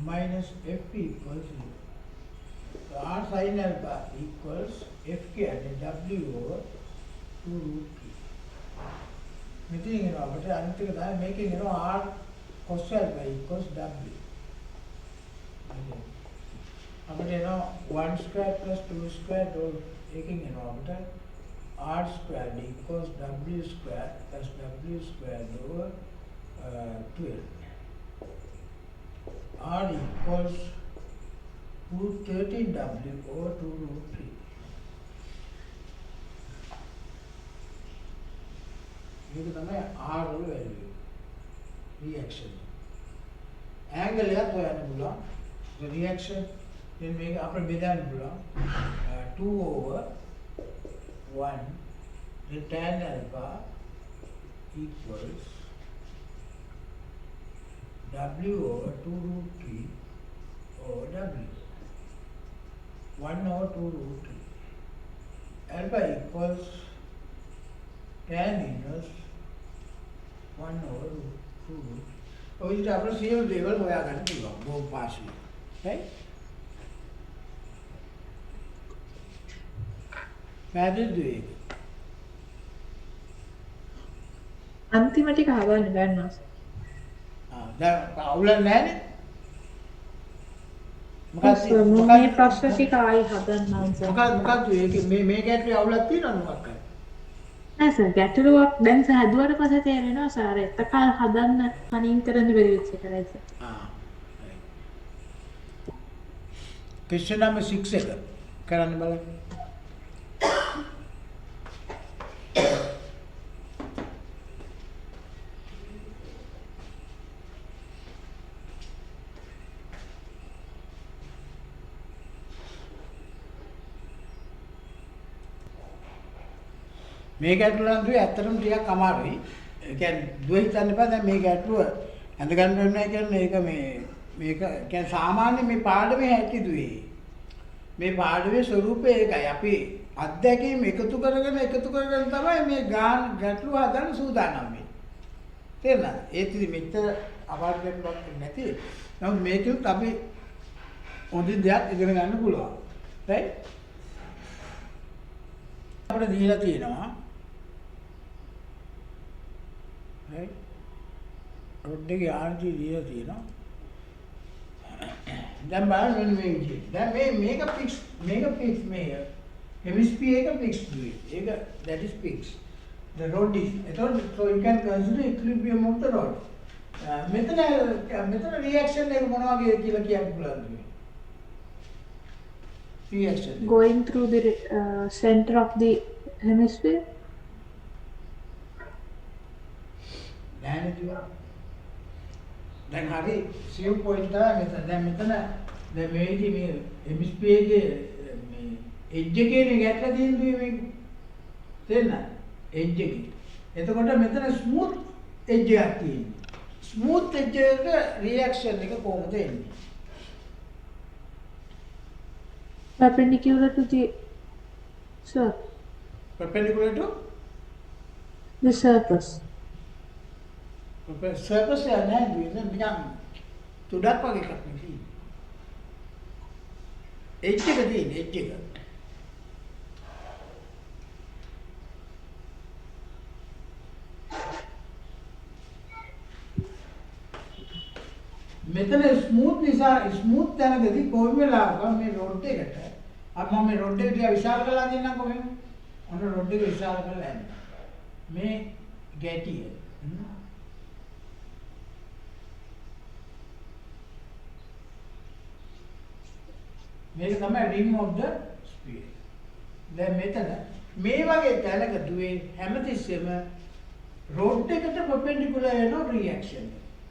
minus f equals 0. So r sin alpha equals f කියන්නේ w over 2√3. මෙතන එනවා අපිට අනිත් එක තමයි මේකෙන් එනවා r cos alpha equals w. අපිට එනවා 1 square plus 2 square all එකකින් එනවා අපිට r squared equals w squared plus w squared over 12. r equals root 13w over 2√3. මේක තමයි r වල වැල්යු. reaction. angle එකක් හොයන්න පුළුවන්. the reaction then මේක අපිට බෙදන්න පුළුවන්. 2 over 1 then tan alpha equals w over 2√3 over w. 1 over 2√3. alpha equals tan inverse 1 over 2√3. ඔය විදිහට අපිට සියලු දේවල් හොයාගන්න පුළුවන් බොහොම පාසුවෙන්. right? පැහැදිලිද ඒක? අන්තිම ටික හදන්න ගන්නවා. දැන් අවුල නැහැනේ. මේ ප්‍රශ්න ටික ආයි හදන්න ඕනේ. මොකක්ද ඒක මේ ගැටලුවේ අවුලක් තියෙනවද මොකක්ද? නෑ සර් ගැටලුවක් දැන් සර් හදුවට පස්සේ තේරෙනවා සර් එතකල් හදන්න කණින් කරන්න බැරි වෙච්ච එකයි සර්. question number 6 එක කරන්න බලන්න. මේ ගැටලුව නම් දුවේ ඇත්තටම ටිකක් අමාරුයි. ඒ කියන්නේ දුවේ හිතන්න එපා දැන් මේ ගැටලුව ඇඳ ගන්න වෙනවා කියන්නේ ඒක මේක කියන්නේ සාමාන්‍ය මේ පාඩමේ හැටි දුවේ. මේ පාඩමේ ස්වරූපය ඒකයි. අපි අත්දැකීම් එකතු කරගෙන තමයි මේ ගැටලුව හදන්න සූදානම් වෙන්නේ. තේරුණාද? ඒත් ඉතින් මෙච්චර අමාරු ගැටලුවක් නැති. නමුත් මේකෙත් අපි හොඳින් දෙයක් ඉගෙන ගන්න පුළුවන්. right? අපිට දීලා තියෙනවා right රොඩ් එකේ RG දීලා තියෙනවා දැන් බලන්න මේ විදිහට දැන් මේක fix මේක hemisphere එක fix දුවේ ඒක that is fixed the rod is so you can consider equilibrium of the rod මෙතන රියැක්ෂන් එක මොනවා වගේ කියලා කියන්න පුළුවන්ද? Reaction going through the center of the hemisphere. නැහැ නේද? දැන් හරි සිව් පොයින්ට් තමයි මෙතන දැන් මේකේ මේ හෙමිස්ෆියර් එකේ මේ එජ් එකේ ගැටලා තියෙන්නේ මේ තේරෙනවද? එජ් එකේ. එතකොට මෙතන ස්මූත් එජ් එකක් තියෙනවා. ස්මූත් එජ් එක රියැක්ෂන් එක කොහොමද එන්නේ? Perpendicular to the surface. Perpendicular to The surface. surface එක නෑ නිකන් තුඩක් වගේ එකක් නෙවෙයි. එජ් එක තියෙන එජ් එක. මෙතන ස්මූත් නිසා ස්මූත් තැනකදී කොයි වෙලාවක මේ රොඩ් එකට අපි මම මේ රොඩ් එක ටික විශාල කරලා දෙන්නම් කොහෙන්ද? ඔන්න රොඩ් එක විශාල කරලා යන්න. මේ ගැටිය. මේක තමයි ring of the sphere. දැන් මෙතන මේ වගේ තැනක දුවේ හැමතිස්සෙම රොඩ් එකට perpendicular වෙන රියැක්ෂන්.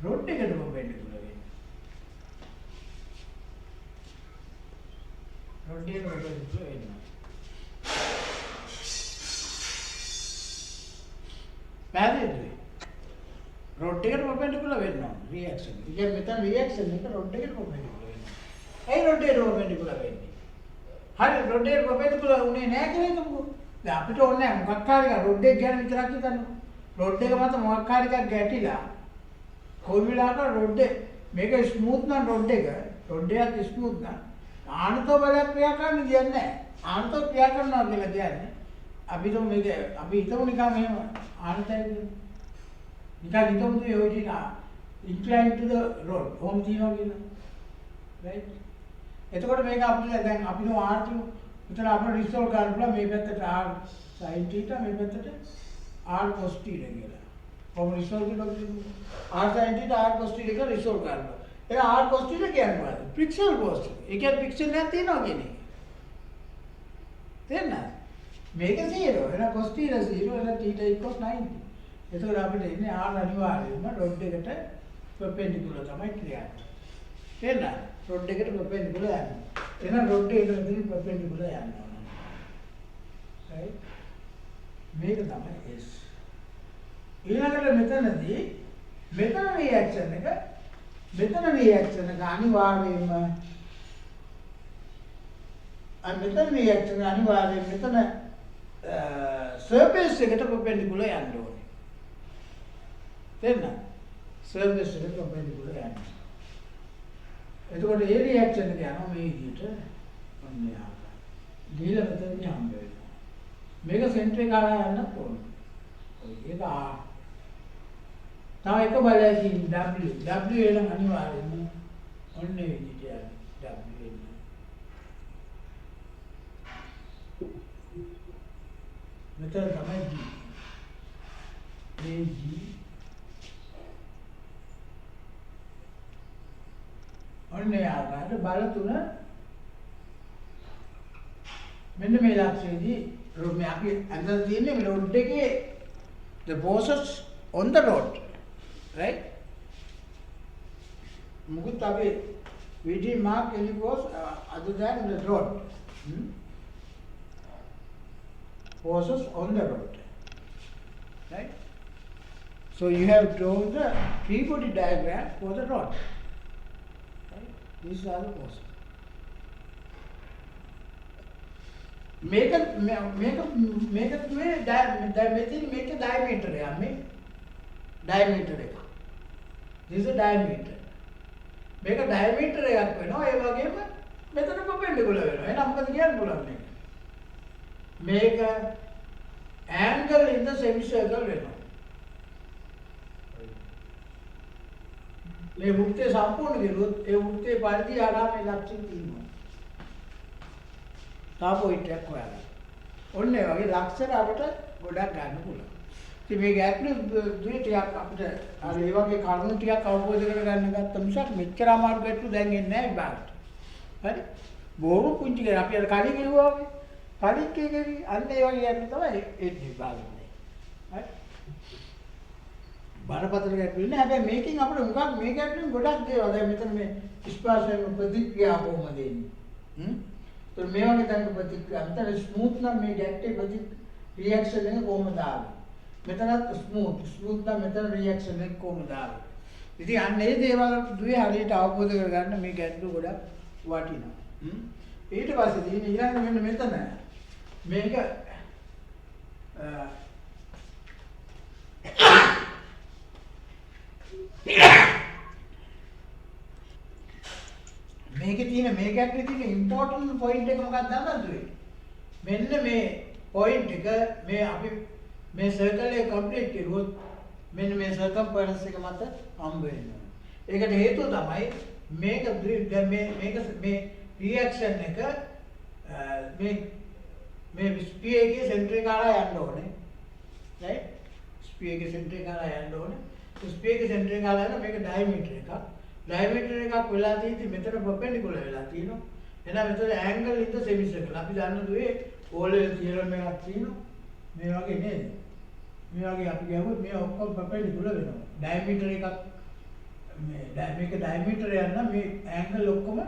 රොඩ් එකට perpendicular රොඩ් එකට perpendicular වෙනවා. පැහැදිලිද? රොඩ් එකට perpendicular වෙනවා රියැක්ෂන්. ඉතින් මෙතන රියැක්ෂන් එක රොඩ් එකට perpendicular වෙනවා. ඒ රොඩ් එකට perpendicular වෙන්නේ. හරි රොඩ් එකට perpendicular උනේ නැහැ කියලා හිතමුකෝ. දැන් අපිට ඕනේ මොකක් හරි රොඩ් එක ගැන විතරක් හිතන්න. රොඩ් එක මත මොකක් හරි එකක් ගැටිලා කොයි වෙලාවක රොඩ් එක මේක ස්මූත් නම් රොඩ් එක ස්මූත් නම් ආනතෝ බලයක් ක්‍රියා කරන්න දෙන්නේ නැහැ. ආනතෝ ක්‍රියා කරනවා කියලා කියන්නේ අපි හිතමු මේක අපි හිතමු නිකන් මෙහෙම ආනතය කියන්නේ නිකන් හිතමු මේ ඔය ටික incline to the road කොහොම තියනවා කියලා. right? එතකොට මේක අපිට දැන් අපි නෝ r තු විතර අපිට රිසෝල්ව් කරන්න පුළුවන් මේ පැත්තට r sin θ මේ පැත්තට r cos θ කියලා. කොහොම රිසෝල්ව් කරනවද? r sin θ r cos θ එක රිසෝල්ව් කරනවා. ඒ r cos θ කියන්නේ මොකද්ද? Pixel cos θ. ඒ කියන්නේ පික්සල් එකක් තියෙනවා කියන එක. තේරෙනවද? මේක 0 එන cos θ 0 එන θ equals 90. එතකොට අපිට ඉන්නේ r අනිවාර්යයෙන්ම රොඩ් එකට perpendicular තමයි ක්‍රියාව. තේරෙනවද? රොඩ් එකට perpendicular යනවා. එහෙනම් රොඩ් එකට perpendicular යනවා. right? මේක තමයි S. ඊළඟට මෙතනදී මෙතන රියැක්ෂන් එක අනිවාර්යයෙන්ම මෙතන රියැක්ෂන් අනිවාර්යයෙන් මෙතන සර්ෆේස් එකට perpendicular යන්න ඕනේ. තේරෙනවද? සර්ෆේස් එකට perpendicular යන්න. එතකොට ඒ රියැක්ෂන් එක යනවා මේ විදිහට ඔන්න යාලා. ගිහලා මෙතනින් හම්බ වෙනවා. මේක සෙන්ටර් එක ආලා යන්නත් ඕනේ. ඒක තව එක බලයකින් W එන අනිවාර්යෙන්ම ඔන්න ඒ විදිහට යනවා. W එන. මෙතන තමයි G. මේ G ඔන්න ඒ ආකාරයට බල තුන මෙන්න මේ ලක්ෂයේදී මේ අපි අඳන් තියෙන්නේ මේ රොඩ් එකේ the forces on the road, right? මුකුත් අපි we didn't mark any force other than the road. Forces on the road, right? So you have drawn the free body diagram for the road. These are the forces. Make a diameter. Diameter. This is a diameter. Make a diameter. Make a angle in the semicircle. මේ වෘත්තය සම්පූර්ණ කෙරුවොත් ඒ වෘත්තයේ පරිධිය ආරාමයේ ලක්ෂණ තියෙනවා. තා point එකක් හොයලා. ඔන්න ඒ වගේ ලක්ෂණ අපිට ගොඩක් ගන්න පුළුවන්. ඉතින් මේ ගැටලු දුවේ ටිකක් අපිට අර ඒ වගේ කරුණු ටිකක් අවබෝධ කරගන්න ගත්ත මිසක් මෙච්චර අමාරු ගැටලු දැන් එන්නේ නැහැ විභාගයට. හරි? බොහොම පුංචි ගැටලු. අපි අර කලින් කිව්වා වගේ කලින් කිව්වේ අන්න ඒ වගේ ගැටලු තමයි ඒ විභාගෙන්නේ. හරි? බරපතල ගැටලු නෑ. හැබැයි මේකෙන් අපිට මොකක් මේ ගැටලුෙන් ගොඩක් දේවල් දැන් මෙතන මේ ස්පර්ශයෙන් ප්‍රතික්‍රියා කොහොමද එන්නේ? તો මේ වගේ දැන් ප්‍රතික්‍රියා අතර ස්මූත් නම් මේ ගැටේ රියැක්ෂන් එක කොහොමද ආවේ? මෙතනත් ස්මූත් නම් මෙතන රියැක්ෂන් එක කොහොමද ආවේ? ඉතින් අන්න ඒ දේවල් දුවේ හරියට අවබෝධ කරගන්න මේ ගැටලු ගොඩක් වටිනවා. ඊට පස්සේ තියෙන ඊළඟ මෙන්න මෙතන මේක මේකේ තියෙන මේ ගැටේ තියෙන ඉම්පෝටන්ට් පොයින්ට් එක මොකක්ද දන්නවද දුවේ? මෙන්න මේ පොයින්ට් එක මේ අපි මේ සර්කල් එක කම්ප්ලීට් කරුවොත් මෙන්න මේ සර්කම්ෆරන්ස් එක මත හම්බ වෙනවා. ඒකට හේතුව තමයි මේක දැන් මේ රියැක්ෂන් එක මේ ස්පියර් එකේ සෙන්ටර් එක කරා යන්න ඕනේ. right? ස්පියර් එකේ සෙන්ටර් එක කරා යන්න ඕනේ. ස්පියර් එකේ සෙන්ටර් එක කරා යන මේක ඩයමීටර් එකක්. ඩයමීටර් එකක් වෙලා තියෙද්දි මෙතන පර්පෙන්ඩිකුලර් වෙලා තියෙනවා. එහෙනම් මෙතන ඇන්ගල් ඉන් ද සෙමිසර්කල්. අපි දන්න දුවේ ඕලෙවල් තියරම් එකක් තියෙනවා. මේ වගේ නේද? මේ වගේ අපි ගියොත් මේ ඔක්කොම පර්පෙන්ඩිකුලර් වෙනවා. ඩයමීටර් එකක් මේක ඩයමීටර් යන මේ ඇන්ගල් ඔක්කොම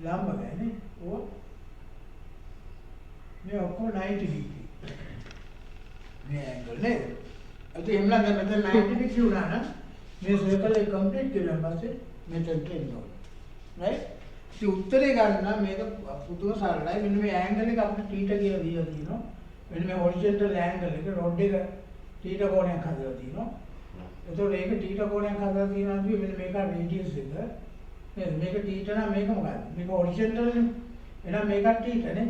ලම්බ ගන්නේ. ඕ මේ ඔක්කොම 90 ඩිග්‍රී. මේ ඇන්ගල් නේද? අද එම්ලන් දැන් මෙතන 90 ඩිග්‍රී වුණා නම් මේ සර්කල් එක කම්ප්ලීට් කරලා පස්සේ මෙතනට එන්න ඕනේ. right? ඉතින් උත්තරේ ගන්න නම් මේක පුදුම සරලයි. මෙන්න මේ ඇන්ගල් එක අපිට θ කියලා දීලා තියෙනවා. මෙන්න මේ හොරිසොන්ටල් ඇන්ගල් එක රොඩ් එක θ කෝණයක් හදලා තියෙනවා. එතකොට ඒක θ කෝණයක් හදලා තියෙනවා කියන්නේ මෙන්න මේක රේඩියස් එක. නේද? මේක θ නම් මේක මොකක්ද? මේක හොරිසොන්ටල් නේ. එහෙනම් මේකත් θ නේ.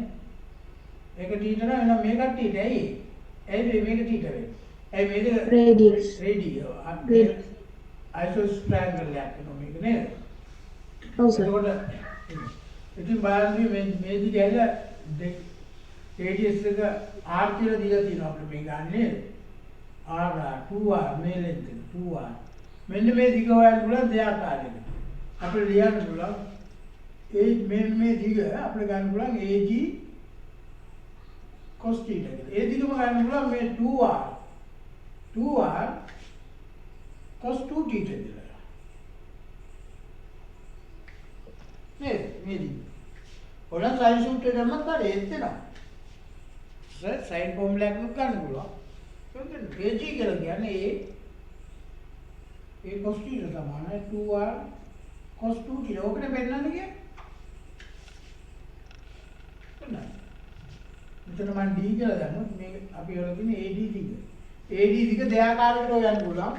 ඒක θ නම් එහෙනම් මේකත් θ. ඇයි? ඇයි මේක θ වෙන්නේ? ඇයි මේක රේඩියස්. isosceles triangle එකක් වෙනවා මේක නේද? ඔව් සර්. එතකොට ඉතින් බලන්න මේ දිග ඇල රේඩියස් එක r කියලා දීලා තියෙනවා අපිට මේ ගන්න නේද? r 2r මේ ලෙන්ත් එක 2r. මෙන්න මේ දිග හොයන්න පුළුවන් දෙආකාරයකට. අපිට ලියන්න පුළුවන් මේ දිග අපිට ගන්න පුළුවන් AG cos θ කියලා. ඒ දිගම ගන්න පුළුවන් මේ 2r cos 2θ කියලා. නේද? මේ දිග. ඔන්න සයින් සූත්‍රය දැම්මත් හරිය එතනවා. සයින් ෆෝමියුලා එකක් ගන්න පුළුවන්. ඒක AG කියලා කියන්නේ ඒ cos θ සමානයි 2r cos 2θ. ඕකනේ පෙන්නන්නේ කියන්නේ. මෙතන මම D කියලා දැම්මොත් මේ අපි වල තියෙන AD දිග. AD දිග දෙආකාරයකට ගන්න පුළුවන්.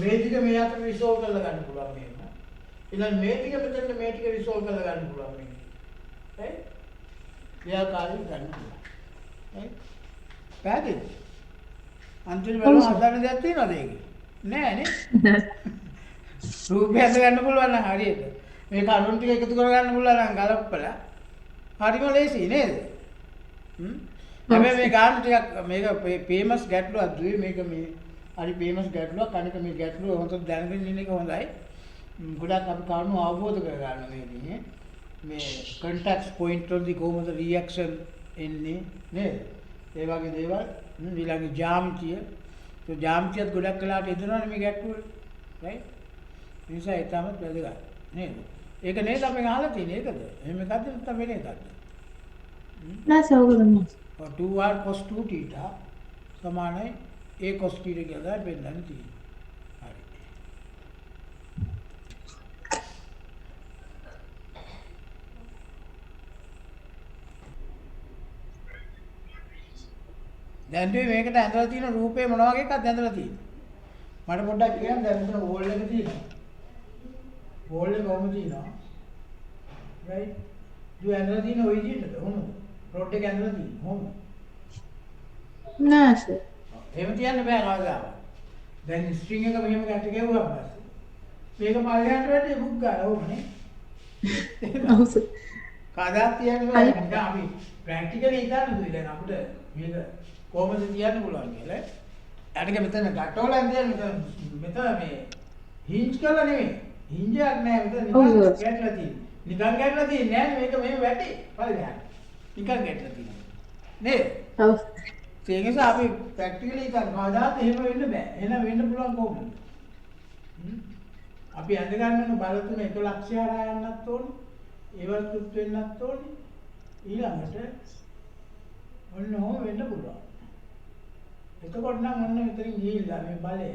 මේ දිග මේ අතර රිසෝල්ව් කරලා ගන්න පුළුවන් මේක. ඊළඟ මේ දිග මෙතන මේ ටික රිසෝල්ව් කරලා ගන්න පුළුවන් මේක. right? දෙආකාරයෙන් ගන්න පුළුවන්. right? පැහැදිලිද? අන්තිම වල හදාන්න දෙයක් තියෙනවද ඒකේ? නෑ නේ. රූපය හද ගන්න පුළුවන් නම් හරියට. මේ කරුණු ටික එකතු කර ගන්න පුළුවන් නම් ගලප්පලා හරිම ලේසියි නේද? හැබැයි මේ ගාන ටිකක් මේක ෆේමස් ගැටලුවක් දුවේ මේක මේ හරි ෆේමස් ගැටලුවක්. අනික මේ ගැටලුව හොඳට දැනගෙන ඉන්න එක හොඳයි. ගොඩක් අපි කරුණු අවබෝධ කර ගන්න මේකේ මේ කන්ටැක්ට් පොයින්ට් වලදී කොහොමද රියැක්ෂන් එන්නේ නේද? ඒ වගේ දේවල් ඊළඟ ජ්‍යාමිතිය. તો ජ්‍යාමිතියත් ගොඩක් කලාට එදෙනවනේ මේ ගැටලුව. right? ඒ නිසා ඒ තමයි වැදගත් නේද? ඒක නේද අපි අහලා තියෙන්නේ ඒකද? එහෙම එකක්ද නැත්නම් වෙන එකක්ද? නෑ සෝගලන්නේ. 2r cos 2θ සමානයි a cos θ කියලා බෙදන්න තියෙනවා. හරි. දැන් මේකට ඇඳලා තියෙන රූපේ මොන වගේ එකක්ද ඇඳලා තියෙන්නේ? මට පොඩ්ඩක් කියන්න. දැන් මෙතන වෝල් එක තියෙනවා. වෝල් එක කොහොමද තියෙනවා? right? දු ඇඳලා තියෙන ওই විදිහටද? කොහොමද? රොඩ් එක ඇඳලා තියෙන්නේ. කොහොමද? නෑ සර්. එහෙම තියන්න බෑ කවදාවත්. දැන් ස්ට්‍රින්ග් එක මෙහෙම ගැට ගැහුවා පස්සේ මේක පල්ලෙහාට වැටේ බුක් ගාලා ඕනේ. ඔව් සර්. කවදාත් තියන්න බෑ. නිකන් අපි ප්‍රැක්ටිකලි හිතන්න දුයි දැන් අපිට මේක කොහොමද තියන්න පුළුවන් කියලා. අනික මෙතන ගැටවල තියෙන මෙතන මේ හින්ජ් කරලා නෙමෙයි. හින්ජයක් නෑ මෙතන ඔව් නිකන් සර්. ගැටලා තියෙන්නේ. නිකන් ගැටලා තියෙන්නේ නෑ මේක මෙහෙම වැටි. පරිදහන. නිකන් ගැටලා තියෙනවා. නේද? ඔව්. ඒ නිසා අපි ප්‍රැක්ටිකලි හිතන්න කවදාත් එහෙම වෙන්න බෑ. එහෙනම් වෙන්න පුළුවන් කොහොමද? අපි අඳ ගන්න බල තුන එක ලක්ෂ්‍ය හරහා යන්නත් ඕනේ. ඒවත් තුත් වෙන්නත් ඕනේ. ඊළඟට ඔන්න ඔහොම වෙන්න පුළුවන්. එතකොට නම් ඔන්න මෙතනින් ගිහිල්ලා මේ බලය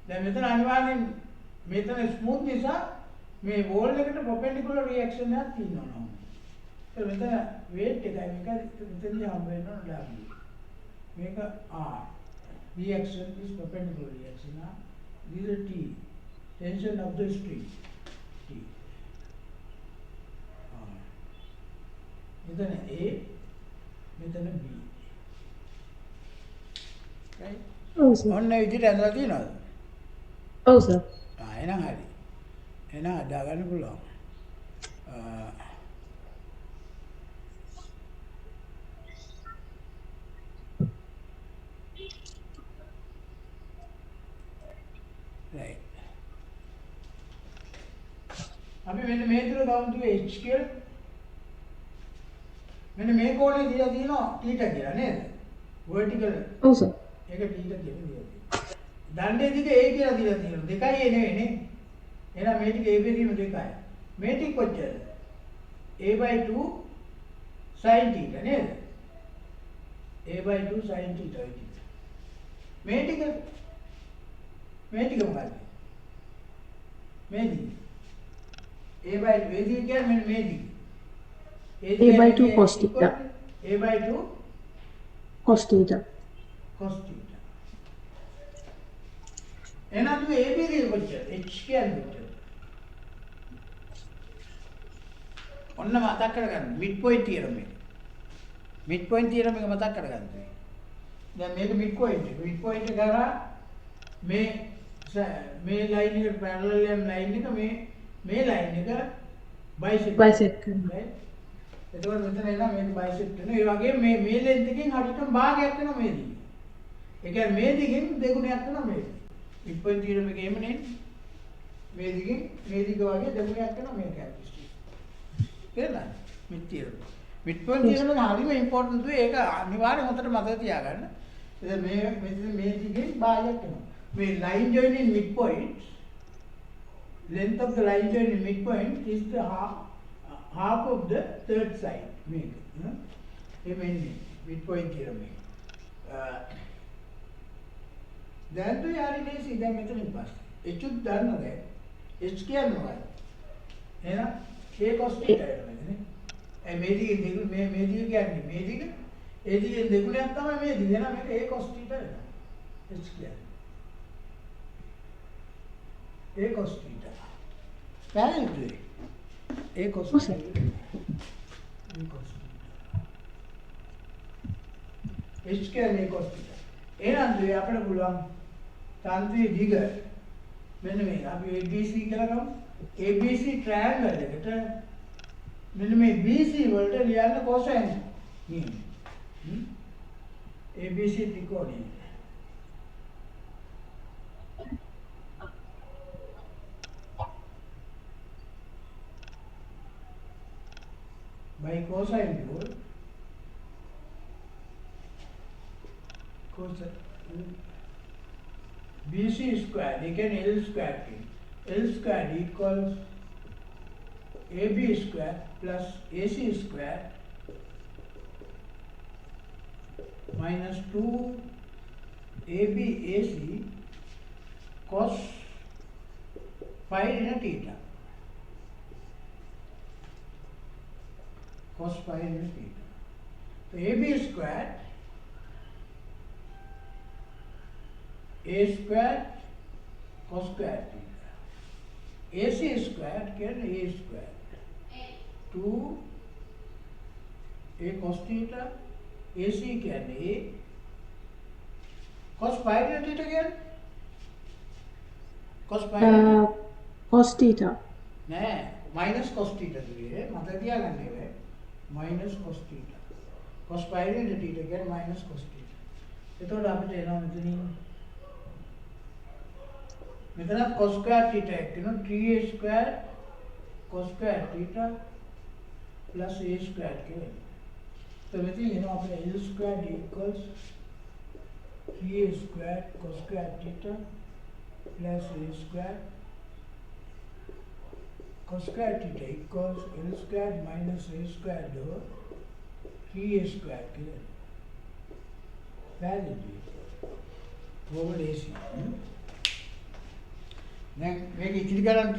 දැන් මෙතන අනිවාර්යෙන් මෙතන ස්මූත් නිසා මේ වෝල් එකට perpendicular reaction එකක් තියෙනවා නෝ. ඒ මෙතන weight එකයි මේක මෙතනදී හම්බ වෙනවා W. මේක R. Reaction is perpendicular reaction. This is T. Tension of the string. T. R. මෙතන A, මෙතන B. Right? ඔව් සර්. ඔන්න ඒ විදිහට ඇඳලා තියෙනවද? ඔව් සර්. එහෙනම් හරි. එහෙනම් අදා ගන්න පුළුවන්. right. අපි මෙන්න මේ තුල ගමු තුවේ h කියලා. මෙන්න මේ කෝණේ දීලා තියෙනවා θ කියලා නේද? vertical ඔව් සර්. ඒක θ කියලා දීලා තියෙනවා. දණ්ඩේ දිග a කියලා දීලා තියෙනවා. දෙකයි a නෙවෙයි නේ. එහෙනම් මේ ටික a බෙදීම දෙකයි. මේ ටික කොච්චරද? a/2 sin θ නේද? a/2 sin θ වෙයි. මේ ටික මොකක්ද? මේ දිග. a/2 මේ දිග කියන්නේ මෙන්න මේ දිග. a/2 cos θ. a/2 cos θ. cos θ. එහෙනම් මේ AB දිග කොච්චරද? h කියන්නේ කොච්චරද? ඔන්න මතක් කරගන්න මිඩ් පොයින්ට් තියරම් එක. මිඩ් පොයින්ට් තියරම් එක මතක් කරගන්න. දැන් මේක මිඩ් පොයින්ට්. මිඩ් පොයින්ට් එක කරා මේ ලයින් එකට පැරලල් යන ලයින් එක මේ ලයින් එක බයිසෙක්ට් කරනවා. එතකොට මෙතන එනවා මේක බයිසෙක්ට් වෙනවා. ඒ වගේම මේ ලෙන්ත් එකෙන් හරියටම භාගයක් වෙනවා මේ දිග. ඒ කියන්නේ මේ දිගෙන් දෙගුණයක් වෙනවා මේ. මිඩ් පොයින්ට් තියරම් එකේ එහෙම නේ. මේ දිගෙන් මේ දිග වගේ දෙගුණයක් වෙනවා මේක ඇක්ටිස්. තේරුණාද? Mid theorem. Mid point theorem එක හරිම ඉම්පෝටන්ට් දුවේ. ඒක අනිවාර්යෙන් හොඳට මතක තියාගන්න. එතන මේ දිගෙන් භාගයක් වෙනවා. මේ line joining midpoint, length of the line joining midpoint is the half of the third side. Make midpoint theorem. දැන් તો යාරි මේ සීදා මෙතනින් පස්සේ h දන්නවද? h කියන්නේ මොකක්ද? එහෙනම් a cos θ වෙනවා නේ. ඒ මේ දිගින් මේ දිග කියන්නේ මේ දිග. ඒ දිගින් දෙගුණයක් තමයි මේ දිග. එහෙනම් මේක a cos θ වෙනවා. h කියන්නේ a cos θ. පැහැදිලිද? a cos θ. h කියන්නේ a cos θ. එහෙනම් දෙය අපිට පුළුවන් තන්ත්‍රයේ දිග මෙන්න මේ අපි ABC කියලා ගමු. ABC triangle එකට මෙන්න මේ BC වලට ලියන්න cosine නියම. ABC ත්‍රිකෝණය. by cosine rule BC squared again L squared L squared equals AB squared plus AC squared minus 2 AB AC cos phi in a theta. Cos phi in a theta. So AB squared A squared cos squared theta. AC squared can A squared. 2 A cos theta. AC can A cos phi in a theta can cos phi cos θ. නෑ minus cos theta දුවේ මතක තියාගන්න ඒවා. minus cos theta. cos pi into theta කියන්නේ minus cos theta. එතකොට අපිට එනවා මෙතනින් මෙතනත් cos square theta එක තියෙනවා 3a square cos square theta plus a square කියලා. So මෙතන එනවා අපිට L square equals 3a square cos square theta plus a square cos square theta equals L square minus a square over 3a square කියලා. Value over AC. දැන් මේක ඉතිරි ගණන්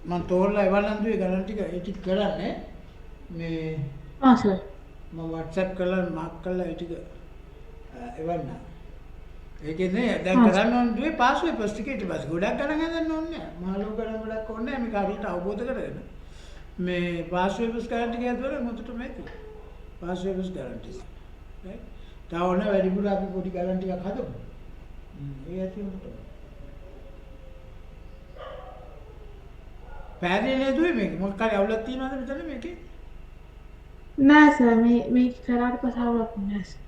මම තෝරලා එවන්නම් දුවේ ගණන් ටික ඒ ටික කරන්නේ මේ සර්. මම WhatsApp කරලා මාක් කරලා ඒ ටික එවන්නම්. ඒකනේ දැන් කරන්න ඕන දුවේ පාස් පේපර්ස් ටික ඊට පස්සේ ගොඩක් ගණන් හදන්න ඕනේ නැහැ. මහලෝ ගණන් ගොඩක් ඕනේ නැහැ. මේක හරියට අවබෝධ කරගෙන මේ පාස් පේපර්ස් ගණන් ටික හදුවල මොකටද මේක? පාස් පේපර්ස් ගණන් ටික. right? තව ඕන වැඩිපුර අපි පොඩි ගණන් ටිකක් හදමු. ඒ ඇති උන්ට. පැහැදිලි නේද මේක? මොකක් හරි අවුලක් තියෙනවද මෙතන මේකේ? නෑ සර් මේ කරාට පස්සේ අවුලක් නෑ සර්.